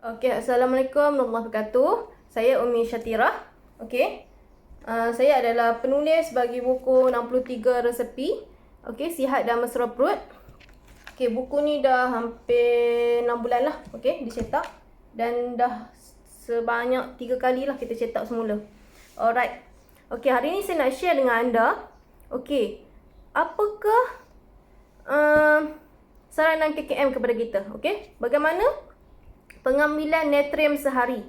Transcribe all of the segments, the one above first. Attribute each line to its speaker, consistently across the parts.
Speaker 1: Okey, Assalamualaikum warahmatullahi wabarakatuh. Saya Umi Syatirah. Okey. Saya adalah penulis bagi buku 63 resepi. Okey, sihat dan mesra perut. Okey, buku ni dah hampir 6 bulan lah. Okey, dicetak. Dan dah sebanyak 3 kali lah kita cetak semula. Alright. Okey, hari ni saya nak share dengan anda. Okey, apakah saranan KKM kepada kita? Okey, bagaimana pengambilan natrium sehari?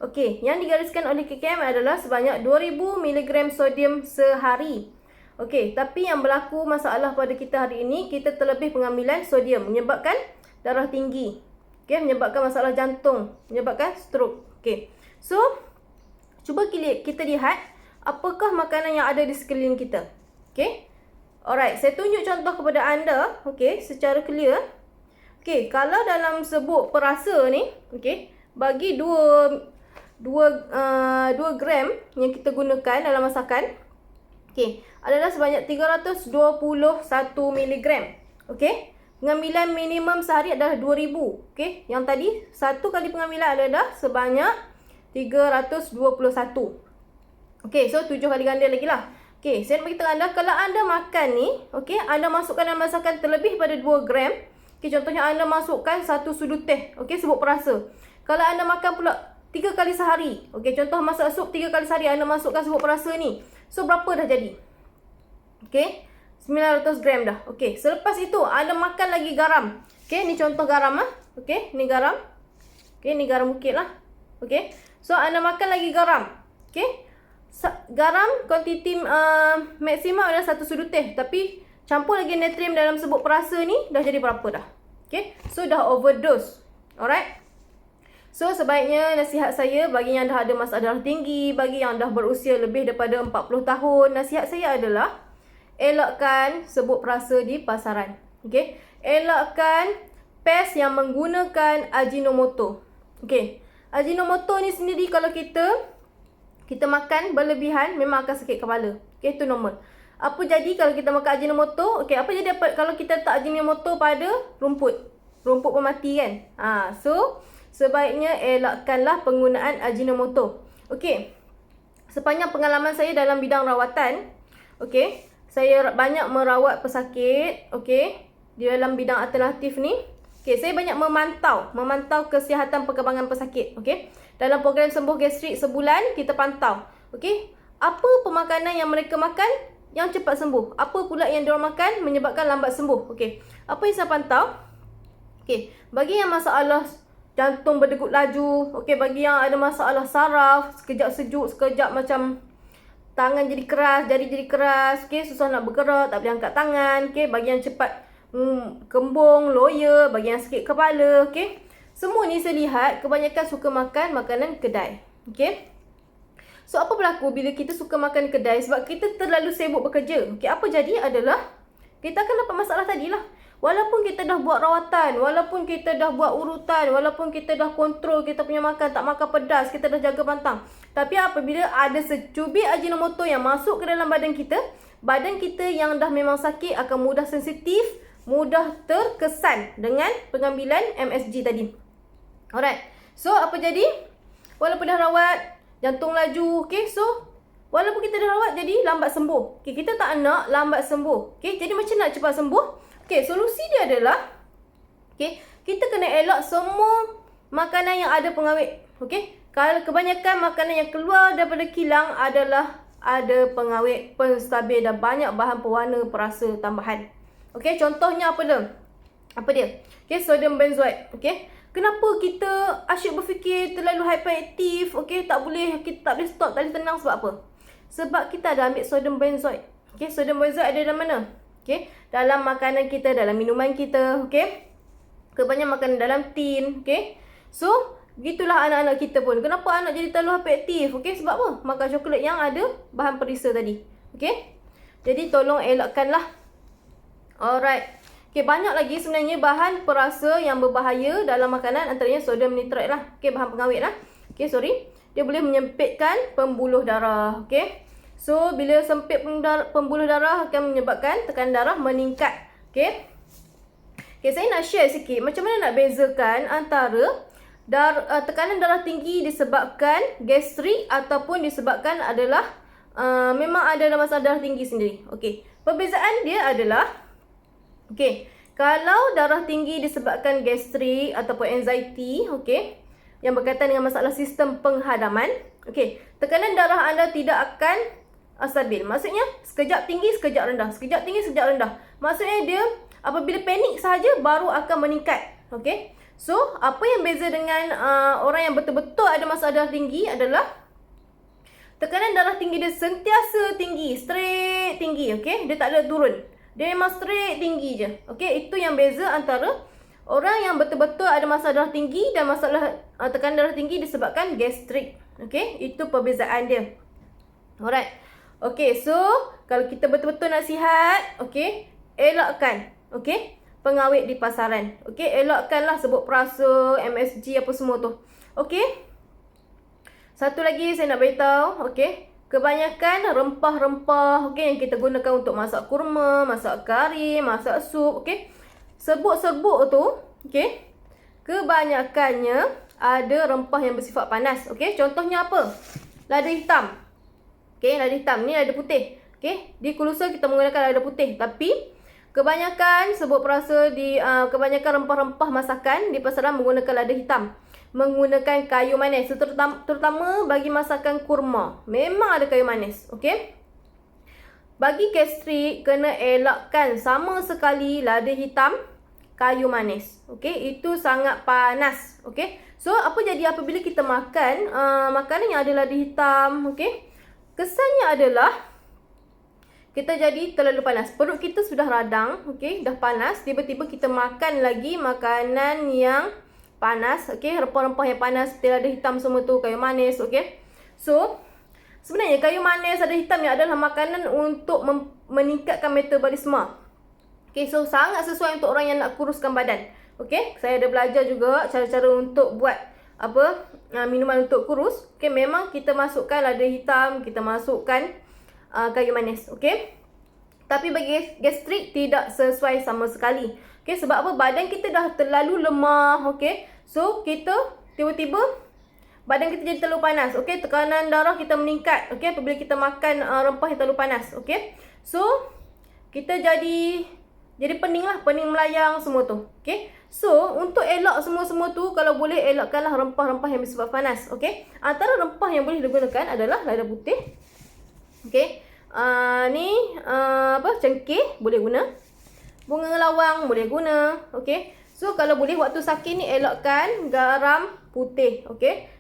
Speaker 1: Okey, yang digariskan oleh KKM adalah sebanyak 2000 mg sodium sehari. Okey, tapi yang berlaku masalah pada kita hari ini, kita terlebih pengambilan sodium menyebabkan darah tinggi. Okey, menyebabkan masalah jantung, menyebabkan stroke. Okey. So, cuba kita lihat apakah makanan yang ada di sekeliling kita. Okey. Alright, saya tunjuk contoh kepada anda, okey, secara clear. Okey, kalau dalam serbuk perasa ni, okey, bagi 2 gram yang kita gunakan dalam masakan, okey, adalah sebanyak 321 mg. Okey, pengambilan minimum sehari adalah 2000. Okey, yang tadi satu kali pengambilan adalah sebanyak 321. Okey, so 7 kali ganda lagi lah. Okey, saya nak beritahu anda, kalau anda makan ni, okey, anda masukkan dalam masakan terlebih pada 2 gram. Okey, contohnya anda masukkan 1 sudu teh, okey, serbuk perasa. Kalau anda makan pula 3 kali sehari, okey, contoh masak sup 3 kali sehari, anda masukkan serbuk perasa ni. So, berapa dah jadi? Okey, 900 gram dah. Okey, selepas itu anda makan lagi garam. Okey, ni contoh garam ah. Okey, ni garam. Okey, ni garam bukit lah. Okey, so anda makan lagi garam. Okey, garam kuantiti maksimum adalah 1 sudu teh, tapi campur lagi natrium dalam serbuk perasa ni dah jadi berapa dah? Okey, so dah overdose. Alright. So sebaiknya nasihat saya bagi yang dah ada masalah darah tinggi, bagi yang dah berusia lebih daripada 40 tahun, nasihat saya adalah elakkan serbuk perasa di pasaran. Okey, elakkan pes yang menggunakan Ajinomoto. Okey, Ajinomoto ni sendiri kalau kita makan berlebihan memang akan sakit kepala. Okey, itu normal. Apa jadi kalau kita makan Ajinomoto? Okey, apa jadi kalau kita tak Ajinomoto pada rumput? Rumput pun mati kan? So sebaiknya elakkanlah penggunaan Ajinomoto. Okey. Sepanjang pengalaman saya dalam bidang rawatan, okey, saya banyak merawat pesakit, okey, di dalam bidang alternatif ni. Okey, saya banyak memantau kesihatan perkembangan pesakit, okey. Dalam program sembuh gastrik sebulan kita pantau. Okey, apa pemakanan yang mereka makan yang cepat sembuh? Apa pula yang diorang makan menyebabkan lambat sembuh? Okey, apa yang saya pantau? Okey, bagi yang masalah jantung berdegup laju, okey, bagi yang ada masalah saraf, sekejap sejuk, sekejap macam tangan jadi keras, jari jadi keras, okey, susah nak bergerak, tak boleh angkat tangan, okey, bagi yang cepat kembung, loya, bagi yang sakit kepala, okey. Semua ni saya lihat kebanyakan suka makan makanan kedai. Okey. So apa berlaku bila kita suka makan kedai? Sebab kita terlalu sibuk bekerja. Okey, apa jadi adalah kita akan dapat masalah tadilah. Walaupun kita dah buat rawatan, walaupun kita dah buat urutan, walaupun kita dah kontrol kita punya makan, tak makan pedas, kita dah jaga pantang. Tapi apabila ada secubit Ajinomoto yang masuk ke dalam badan kita yang dah memang sakit akan mudah sensitif, mudah terkesan dengan pengambilan MSG tadi. Alright. So, apa jadi? Walaupun dah rawat, jantung laju, okay, so walaupun kita dah rawat, jadi lambat sembuh. Okay, kita tak nak lambat sembuh. Okay, jadi macam nak cepat sembuh? Okay, solusi dia adalah, okay, kita kena elak semua makanan yang ada pengawet. Okay, kalau kebanyakan makanan yang keluar daripada kilang adalah ada pengawet, penstabil dan banyak bahan pewarna perasa tambahan. Okay, contohnya apa dia? Okay, sodium benzoate. Okay, kenapa kita asyik berfikir terlalu hyperaktif? Okay, kita tak boleh stop, tak boleh tenang sebab apa? Sebab kita ada ambil sodium benzoate. Okay, sodium benzoate ada dalam mana? Okay, dalam makanan kita, dalam minuman kita. Okay, kebanyakan makanan dalam tin. Okay, so begitulah anak-anak kita pun. Kenapa anak jadi terlalu hyperaktif? Okay, sebab apa? Makan coklat yang ada bahan perisa tadi. Okay, jadi tolong elakkanlah. Alright. Okay, banyak lagi sebenarnya bahan perasa yang berbahaya dalam makanan, antaranya sodium nitrate lah. Okay, bahan pengawet lah. Okay, sorry. Dia boleh menyempitkan pembuluh darah. Okay, so bila sempit pembuluh darah akan menyebabkan tekanan darah meningkat. Okay, saya nak share sikit macam mana nak bezakan antara tekanan darah tinggi disebabkan gastrik ataupun disebabkan adalah memang ada masalah darah tinggi sendiri. Okey. Perbezaan dia adalah kalau darah tinggi disebabkan gastrik ataupun anxiety, yang berkaitan dengan masalah sistem penghadaman, tekanan darah anda tidak akan stabil. Maksudnya sekejap tinggi, sekejap rendah, sekejap tinggi, sekejap rendah. Maksudnya dia apabila panik sahaja baru akan meningkat. So, apa yang beza dengan orang yang betul-betul ada masalah darah tinggi adalah tekanan darah tinggi dia sentiasa tinggi, straight tinggi, dia tak ada turun. Dia memang straight tinggi je. Itu yang beza antara orang yang betul-betul ada masalah darah tinggi dan masalah tekanan darah tinggi disebabkan gastrik. Itu perbezaan dia. Alright. So kalau kita betul-betul nak sihat, elakkan, pengawet di pasaran. Elakkanlah sebut perasa, MSG apa semua tu. Satu lagi saya nak beritahu, kebanyakan rempah-rempah yang kita gunakan untuk masak kurma, masak kari, masak sup, serbuk-serbuk tu, kebanyakannya ada rempah yang bersifat panas. Contohnya apa? Lada hitam. Lada hitam ni lada putih. Di Kulusa kita menggunakan lada putih, tapi kebanyakan serbuk perasa kebanyakan rempah-rempah masakan di pasaran menggunakan lada hitam. Menggunakan kayu manis, terutama bagi masakan kurma. Memang ada kayu manis. Bagi gastrik, kena elakkan sama sekali lada hitam, kayu manis. Itu sangat panas. So, apa jadi apabila kita makan makanan yang ada lada hitam, kesannya adalah kita jadi terlalu panas. Perut kita sudah radang, dah panas. Tiba-tiba kita makan lagi makanan yang panas, rempah-rempah yang panas seperti lada hitam semua tu, kayu manis, So, sebenarnya kayu manis, lada hitam ni adalah makanan untuk meningkatkan metabolisme. So sangat sesuai untuk orang yang nak kuruskan badan. Saya ada belajar juga cara-cara untuk buat minuman untuk kurus. Memang kita masukkan lada hitam, kita masukkan kayu manis, Tapi bagi gastrik tidak sesuai sama sekali. Sebab apa? Badan kita dah terlalu lemah, So, kita tiba-tiba badan kita jadi terlalu panas, Tekanan darah kita meningkat, apabila kita makan rempah yang terlalu panas, So, kita jadi pening lah, pening melayang semua tu, So, untuk elak semua-semua tu, kalau boleh elakkanlah rempah-rempah yang bersifat panas, Antara rempah yang boleh digunakan adalah lada putih, cengkeh boleh guna, bunga lawang boleh guna, So, kalau boleh waktu sakit ni elakkan garam putih,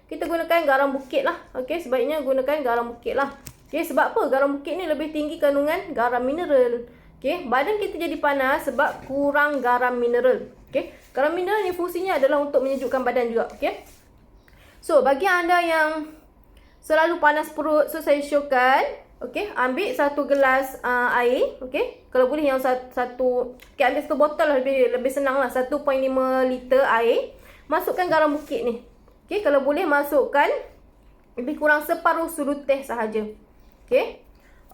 Speaker 1: Kita gunakan garam bukit lah, Sebaiknya gunakan garam bukit lah, Sebab apa? Garam bukit ni lebih tinggi kandungan garam mineral, Badan kita jadi panas sebab kurang garam mineral, Garam mineral ni fungsinya adalah untuk menyejukkan badan juga, So, bagi anda yang selalu panas perut, so saya syorkan, ambil satu gelas air, Kalau boleh yang satu, ambil satu botol lah, lebih senang lah, 1.5 liter air. Masukkan garam bukit ni. Kalau boleh masukkan lebih kurang separuh sudu teh sahaja.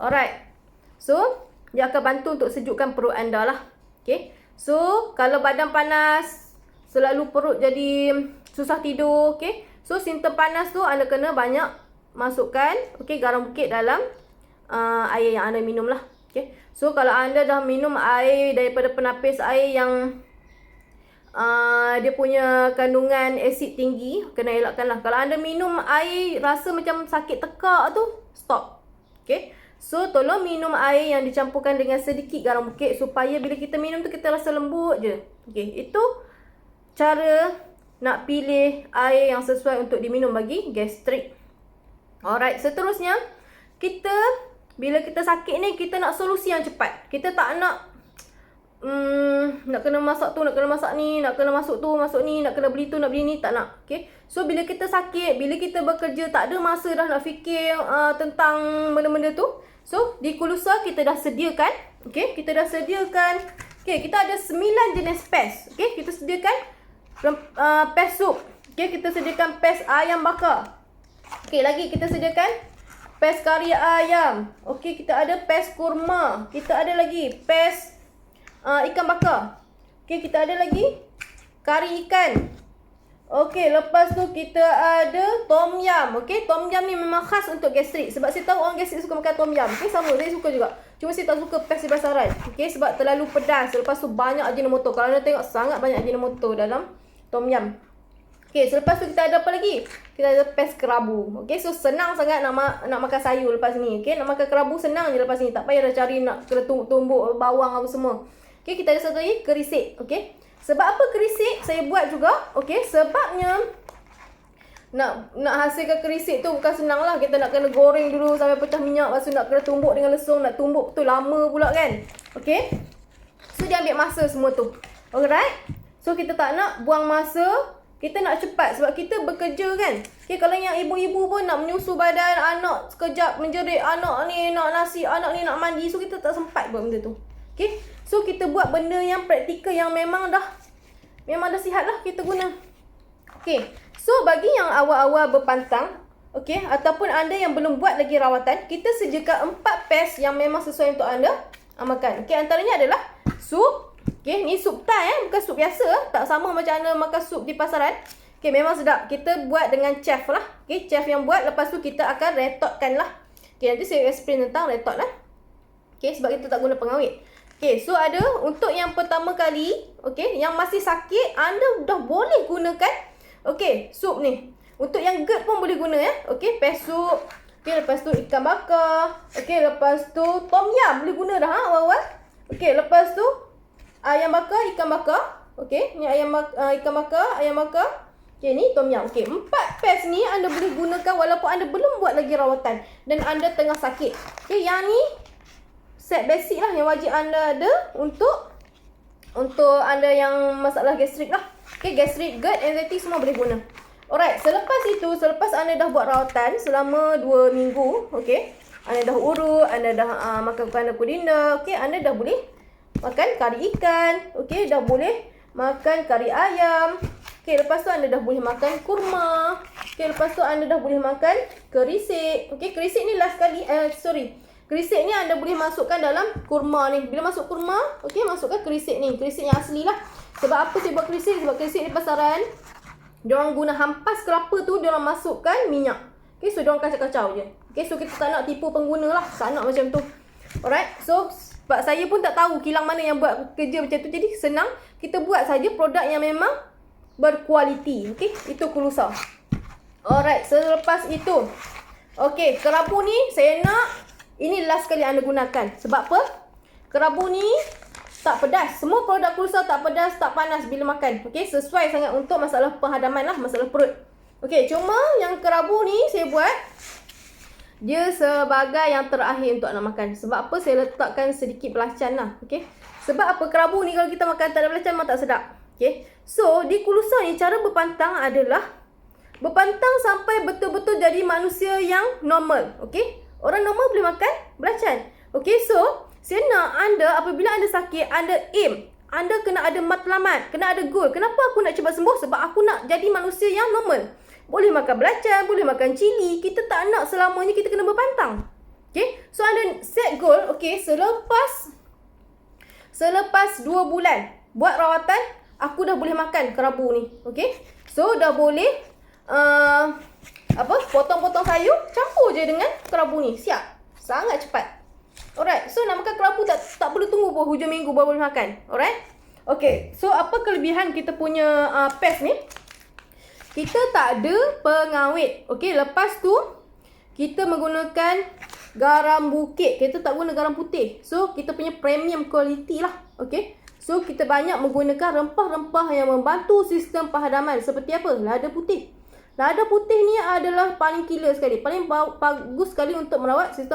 Speaker 1: Alright. So, dia akan bantu untuk sejukkan perut anda lah. So, kalau badan panas, selalu perut jadi susah tidur, So, simptom panas tu anda kena banyak masukkan, garam bukit dalam air yang anda minum lah. So, kalau anda dah minum air daripada penapis air yang dia punya kandungan asid tinggi, kena elakkan lah. Kalau anda minum air rasa macam sakit tekak tu, stop. So, tolong minum air yang dicampurkan dengan sedikit garam bukit supaya bila kita minum tu kita rasa lembut je. Itu cara nak pilih air yang sesuai untuk diminum bagi gastrik. Alright, seterusnya bila kita sakit ni, kita nak solusi yang cepat. Kita tak nak nak kena masak tu, nak kena masak ni, nak kena masuk tu, masuk ni, nak kena beli tu, nak beli ni, tak nak. So, bila kita sakit, bila kita bekerja, tak ada masa dah nak fikir tentang benda-benda tu. So, di Kulusa kita dah sediakan, kita dah sediakan, kita ada 9 jenis pes. Kita sediakan pes sup. Kita sediakan pes ayam bakar. Lagi kita sediakan pes kari ayam. Kita ada pes kurma. Kita ada lagi pes ikan bakar. Kita ada lagi kari ikan. Okey, lepas tu kita ada tom yum. Okey, tom yum ni memang khas untuk gastrik. Sebab saya tahu orang gastrik suka makan tom yum. Okey, sama saya suka juga. Cuma saya tak suka pes di pasaran. Okey, sebab terlalu pedas. Lepas tu banyak ajinomoto. Kalau anda tengok sangat banyak ajinomoto dalam tom yum. Okey, selepas tu kita ada apa lagi? Kita ada pes kerabu. Okey, so senang sangat nak makan sayur lepas ni. Okey, nak makan kerabu senang je lepas ni. Tak payah dah cari nak kena tumbuk bawang apa semua. Okey, kita ada satu lagi kerisik. Okey. Sebab apa kerisik saya buat juga? Okey, sebabnya nak hasilkan kerisik tu bukan senang lah. Kita nak kena goreng dulu sampai pecah minyak. Lepas tu nak kena tumbuk dengan lesung. Nak tumbuk tu lama pula kan. Okey. So dia ambil masa semua tu. Alright. So kita tak nak buang masa. Kita nak cepat sebab kita bekerja kan. Okay, kalau yang ibu-ibu pun nak menyusu badan anak sekejap menjerit, anak ni nak nasi, anak ni nak mandi. So kita tak sempat buat benda tu. Okay. So kita buat benda yang praktikal yang memang dah sihat lah kita guna. Okay. So bagi yang awal-awal berpantang, okay, ataupun anda yang belum buat lagi rawatan, kita sediakan 4 pes yang memang sesuai untuk anda makan. Okay, antaranya adalah sup. Okay, ni sup Thai bukan sup biasa. Tak sama macam anda makan sup di pasaran. Okay, memang sedap. Kita buat dengan chef lah. Okay, chef yang buat. Lepas tu kita akan retotkan lah. Okay, nanti saya explain tentang retot lah. Okay, sebab kita tak guna pengawet. Okay, so ada untuk yang pertama kali, okay, yang masih sakit, anda dah boleh gunakan, okay, sup ni. Untuk yang GERD pun boleh guna ya. Okay, pes sup. Okay, lepas tu ikan bakar. Okay, lepas tu tom yum boleh guna dah awal-awal. Okay, lepas tu ayam bakar, ikan bakar. Okay, ni ikan bakar, ayam bakar. Okay, ni tom yum. Okay, 4 pes ni anda boleh gunakan walaupun anda belum buat lagi rawatan dan anda tengah sakit. Okay, yang ni set basic lah yang wajib anda ada untuk anda yang masalah gastrik lah. Okay, gastrik, GERD, anxiety semua boleh guna. Alright, selepas anda dah buat rawatan selama 2 minggu, okay, anda dah urut, anda dah makan kuana kodinda, okay, anda dah boleh makan kari ikan, okay, dah boleh makan kari ayam, okay, lepas tu anda dah boleh makan kurma, okay, lepas tu anda dah boleh makan kerisik, okay, kerisik ni last kali, kerisik ni anda boleh masukkan dalam kurma ni. Bila masuk kurma, okey, masukkan kerisik ni. Kerisik yang asli lah. Sebab apa saya buat kerisik? Sebab kerisik di pasaran, diorang guna hampas kelapa tu, diorang masukkan minyak. Okey, so diorang kacau-kacau je. Okey, so kita tak nak tipu pengguna lah. Tak nak macam tu. Alright, so sebab saya pun tak tahu kilang mana yang buat kerja macam tu. Jadi senang, kita buat saja produk yang memang berkualiti. Okey, itu Kulusa. Alright, selepas itu, okey, kerabu ni saya nak ini last kali anda gunakan. Sebab apa? Kerabu ni tak pedas. Semua produk Kulusa tak pedas, tak panas bila makan. Okey, sesuai sangat untuk masalah penghadaman lah, masalah perut. Okey, cuma yang kerabu ni saya buat dia sebagai yang terakhir untuk nak makan. Sebab apa? Saya letakkan sedikit belacan lah. Okey. Sebab apa? Kerabu ni kalau kita makan tak ada belacan memang tak sedap. Okey. So, di Kulusa ni cara berpantang adalah berpantang sampai betul-betul jadi manusia yang normal. Okey. Orang normal boleh makan belacan. Okay, so saya nak anda apabila anda sakit, anda aim. Anda kena ada matlamat, kena ada goal. Kenapa aku nak cepat sembuh? Sebab aku nak jadi manusia yang normal. Boleh makan belacan, boleh makan cili. Kita tak nak selamanya kita kena berpantang. Okay, so anda set goal. Okay, selepas 2 bulan buat rawatan, aku dah boleh makan kerabu ni. Okay, so dah boleh potong-potong sayur, campur je dengan kerabu ni. Siap. Sangat cepat. Alright. So nak makan kerabu tak perlu tunggu pun hujung minggu baru boleh makan. Alright. Okay. So apa kelebihan kita punya pes ni? Kita tak ada pengawet. Okay. Lepas tu kita menggunakan garam bukit. Kita tak guna garam putih. So kita punya premium quality lah. Okay. So kita banyak menggunakan rempah-rempah yang membantu sistem penghadaman. Seperti apa? Lada putih. Lada putih ni adalah paling killer sekali. Paling bagus sekali untuk merawat sistem